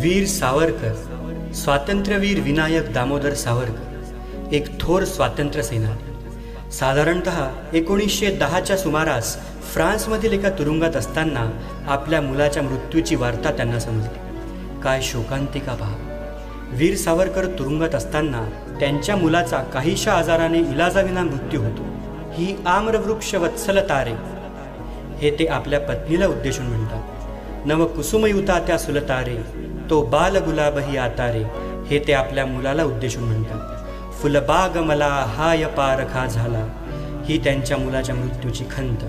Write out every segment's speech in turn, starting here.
वीर सावरकर, स्वातंत्र्यवीर विनायक दामोदर सावरकर एक थोर स्वातंत्र्य सेनानी। साधारणतः 1910च्या सुमारास फ्रान्समधील एका तुरुंगात असताना आपल्या मुलाच्या मृत्यूची वार्ता त्यांना समजली। काय शोकांतिका पहा। वीर सावरकर तुरुंगात असताना त्यांच्या मुलाचा काहीशा आजाराने इलाजाविना मृत्यू होतो। ही आम्रवृक्ष वत्सल तारे हे ते आपल्या पत्नीला उद्देशून म्हणतात। नव कुसुमयुता त्या सुलतारे, तो बाल गुलाबही आतारे हे ते आपल्या मुलाला उद्देशून म्हणतात। फुलबाग मला हाय पारखा झाला ही त्यांच्या मुलाच्या मृत्यूची खंत।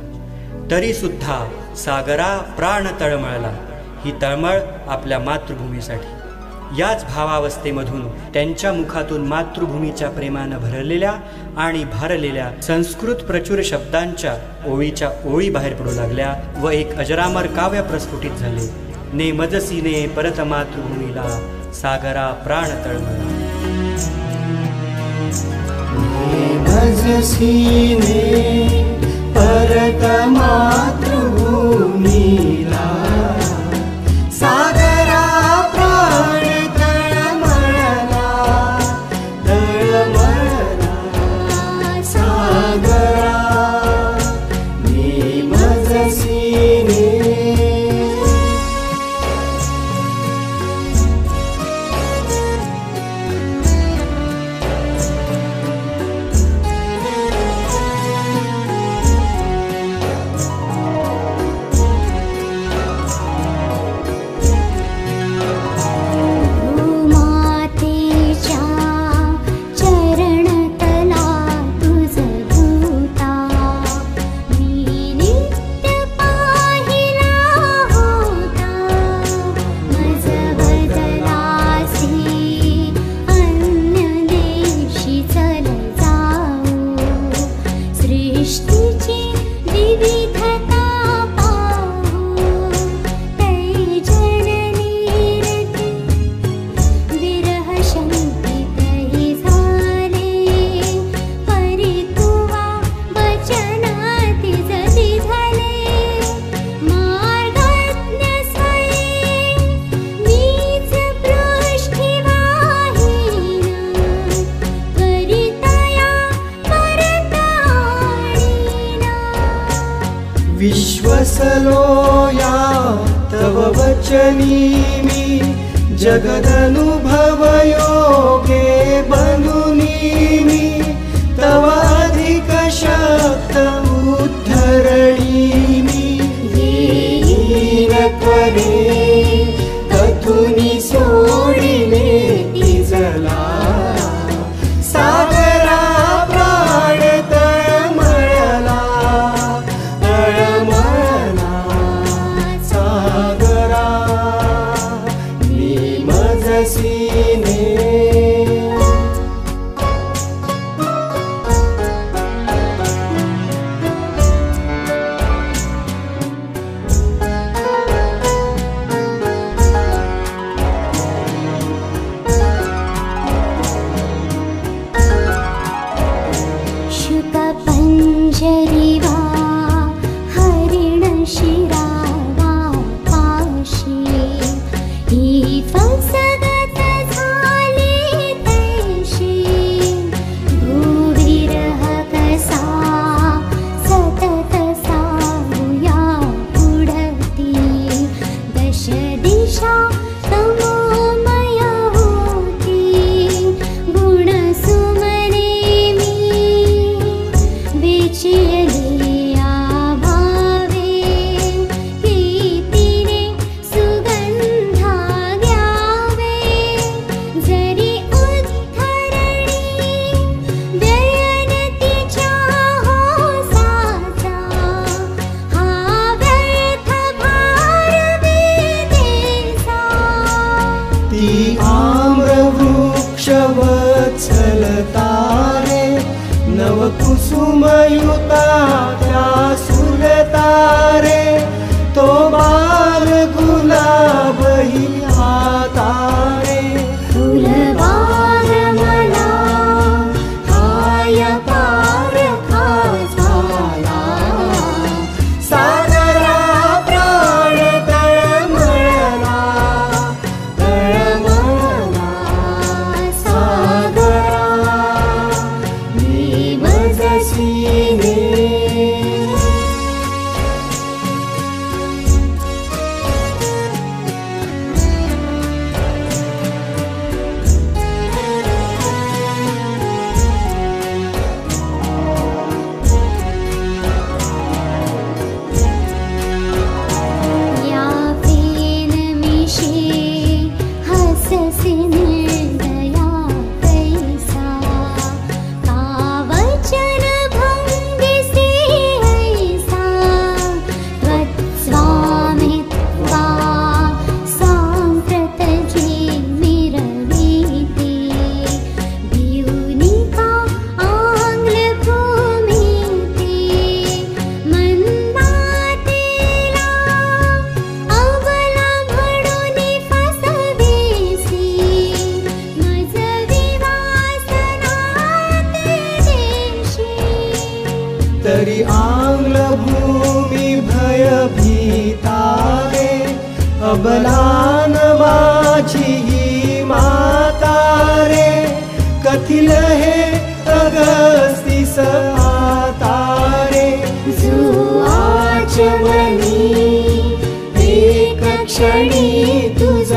तरी सुद्धा सागरा प्राण तळमळला, ही तळमळ आपल्या मातृभूमीसाठी। याच भावावस्थेमधून त्यांच्या मुखातून मातृभूमीच्या प्रेमानं भरलेल्या आणि भारलेल्या संस्कृत प्रचूर शब्दांच्या ओळीच्या ओळी बाहेर पडू लागल्या व एक अजरामर काव्य प्रस्फुटित झाले। ने मजसीने परत मातृभूमीला, सागरा प्राण तळमळला। मजसीने परत मातृभूमीला, सागरा प्राण तळमळला, तळमळला सागरा मी मजसीने। विश्वसलो या तव वचनी मी, जगदनुभव योगे बनुनी मी, तव अधिक शक्त उद्धरणी मी। येईन त्वरे कथुनी सोडिने तिजला, सागरा प्राण तळमळला, तळमळला सागरा मी मजसीने। वत्सल तारे, नव कुसुमयुता त्या सुलतारे, तो बाल गुलाब ही हातारे। फुलबाग मला हाय पारखा झाला, सागरा प्राण तळमळला, अबलान माझी ही माता रे, कथिल हे अगस्तीस आता रे. जुआचमनी एक क्षणी तुझ